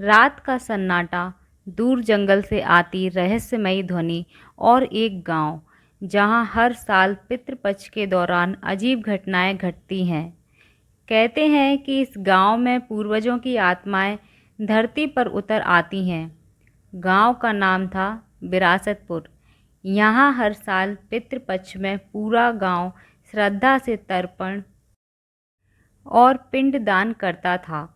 रात का सन्नाटा, दूर जंगल से आती रहस्यमयी ध्वनि और एक गांव जहां हर साल पितृपक्ष के दौरान अजीब घटनाएं घटती हैं। कहते हैं कि इस गांव में पूर्वजों की आत्माएं धरती पर उतर आती हैं। गांव का नाम था विरासतपुर। यहाँ हर साल पितृपक्ष में पूरा गांव श्रद्धा से तर्पण और पिंडदान करता था।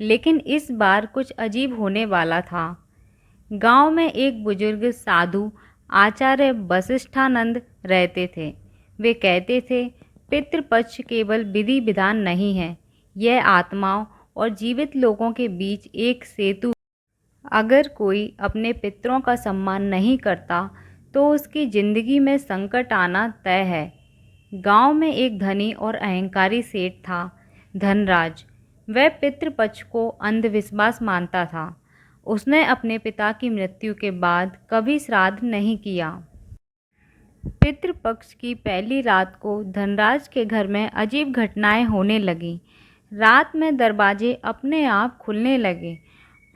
लेकिन इस बार कुछ अजीब होने वाला था। गांव में एक बुजुर्ग साधु आचार्य वशिष्ठानंद रहते थे। वे कहते थे, पितृपक्ष केवल विधि विधान नहीं है, यह आत्माओं और जीवित लोगों के बीच एक सेतु। अगर कोई अपने पितरों का सम्मान नहीं करता तो उसकी जिंदगी में संकट आना तय है। गांव में एक धनी और अहंकारी सेठ था, धनराज। वह पितृपक्ष को अंधविश्वास मानता था। उसने अपने पिता की मृत्यु के बाद कभी श्राद्ध नहीं किया। पितृपक्ष की पहली रात को धनराज के घर में अजीब घटनाएं होने लगीं। रात में दरवाजे अपने आप खुलने लगे,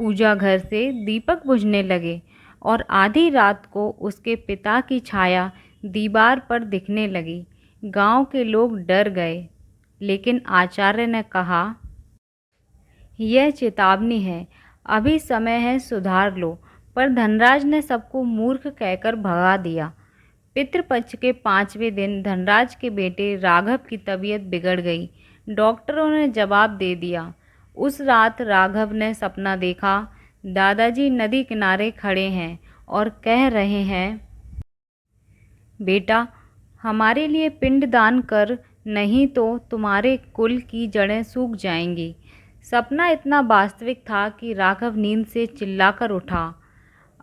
पूजा घर से दीपक बुझने लगे और आधी रात को उसके पिता की छाया दीवार पर दिखने लगी। गांव के लोग डर गए, लेकिन आचार्य ने कहा, यह चेतावनी है, अभी समय है, सुधार लो। पर धनराज ने सबको मूर्ख कहकर भगा दिया। पितृपक्ष के 5वें दिन धनराज के बेटे राघव की तबीयत बिगड़ गई। डॉक्टरों ने जवाब दे दिया। उस रात राघव ने सपना देखा, दादाजी नदी किनारे खड़े हैं और कह रहे हैं, बेटा, हमारे लिए पिंडदान कर, नहीं तो तुम्हारे कुल की जड़ें सूख जाएंगी। सपना इतना वास्तविक था कि राघव नींद से चिल्लाकर उठा।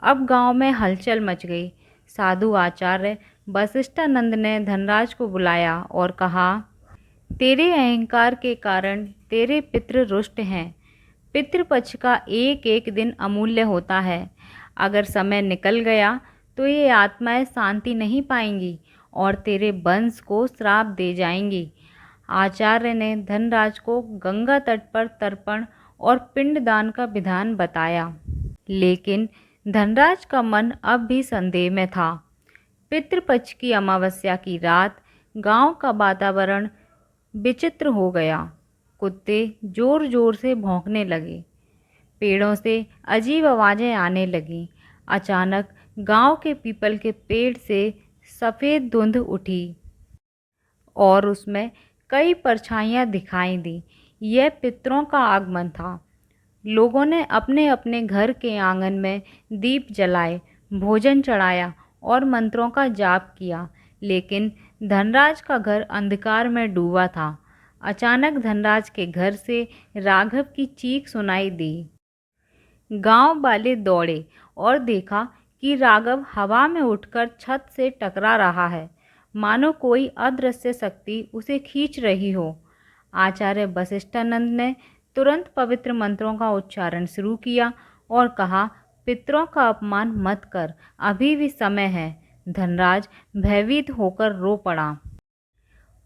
अब गांव में हलचल मच गई। साधु आचार्य वशिष्ठानंद ने धनराज को बुलाया और कहा, तेरे अहंकार के कारण तेरे पितृ रुष्ट हैं। पितृपक्ष का एक एक दिन अमूल्य होता है। अगर समय निकल गया तो ये आत्माएं शांति नहीं पाएंगी और तेरे वंश को श्राप दे जाएंगी। आचार्य ने धनराज को गंगा तट पर तर्पण और पिंडदान का विधान बताया, लेकिन धनराज का मन अब भी संदेह में था। पितृपक्ष की अमावस्या की रात गांव का वातावरण विचित्र हो गया। कुत्ते जोर जोर से भौंकने लगे, पेड़ों से अजीब आवाज़ें आने लगीं। अचानक गांव के पीपल के पेड़ से सफ़ेद धुंध उठी और उसमें कई परछाइयाँ दिखाई दी। यह पितरों का आगमन था। लोगों ने अपने अपने घर के आंगन में दीप जलाए, भोजन चढ़ाया और मंत्रों का जाप किया, लेकिन धनराज का घर अंधकार में डूबा था। अचानक धनराज के घर से राघव की चीख सुनाई दी। गांव वाले दौड़े और देखा कि राघव हवा में उठकर छत से टकरा रहा है, मानो कोई अदृश्य शक्ति उसे खींच रही हो। आचार्य वशिष्ठानंद ने तुरंत पवित्र मंत्रों का उच्चारण शुरू किया और कहा, पितरों का अपमान मत कर, अभी भी समय है। धनराज भयभीत होकर रो पड़ा।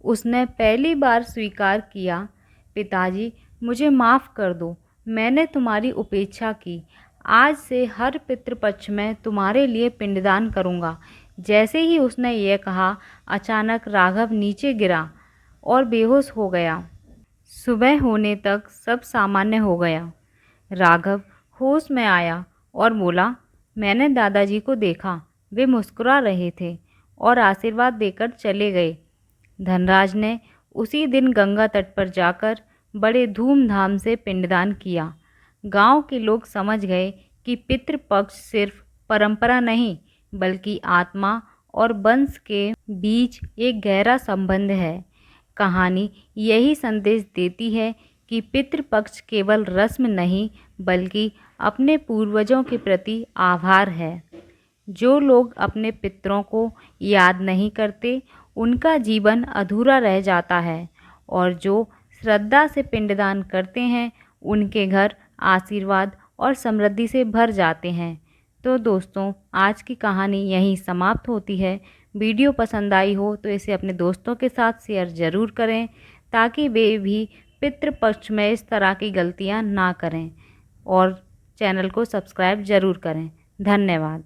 उसने पहली बार स्वीकार किया, पिताजी, मुझे माफ़ कर दो, मैंने तुम्हारी उपेक्षा की। आज से हर पितृपक्ष में तुम्हारे लिए पिंडदान करूँगा। जैसे ही उसने यह कहा, अचानक राघव नीचे गिरा और बेहोश हो गया। सुबह होने तक सब सामान्य हो गया। राघव होश में आया और बोला, मैंने दादाजी को देखा, वे मुस्कुरा रहे थे और आशीर्वाद देकर चले गए। धनराज ने उसी दिन गंगा तट पर जाकर बड़े धूमधाम से पिंडदान किया। गांव के लोग समझ गए कि पितृपक्ष सिर्फ परंपरा नहीं, बल्कि आत्मा और वंश के बीच एक गहरा संबंध है। कहानी यही संदेश देती है कि पितृपक्ष केवल रस्म नहीं, बल्कि अपने पूर्वजों के प्रति आभार है। जो लोग अपने पितरों को याद नहीं करते, उनका जीवन अधूरा रह जाता है, और जो श्रद्धा से पिंडदान करते हैं, उनके घर आशीर्वाद और समृद्धि से भर जाते हैं। तो दोस्तों, आज की कहानी यहीं समाप्त होती है। वीडियो पसंद आई हो तो इसे अपने दोस्तों के साथ शेयर ज़रूर करें, ताकि वे भी पितृपक्ष में इस तरह की गलतियां ना करें। और चैनल को सब्सक्राइब ज़रूर करें। धन्यवाद।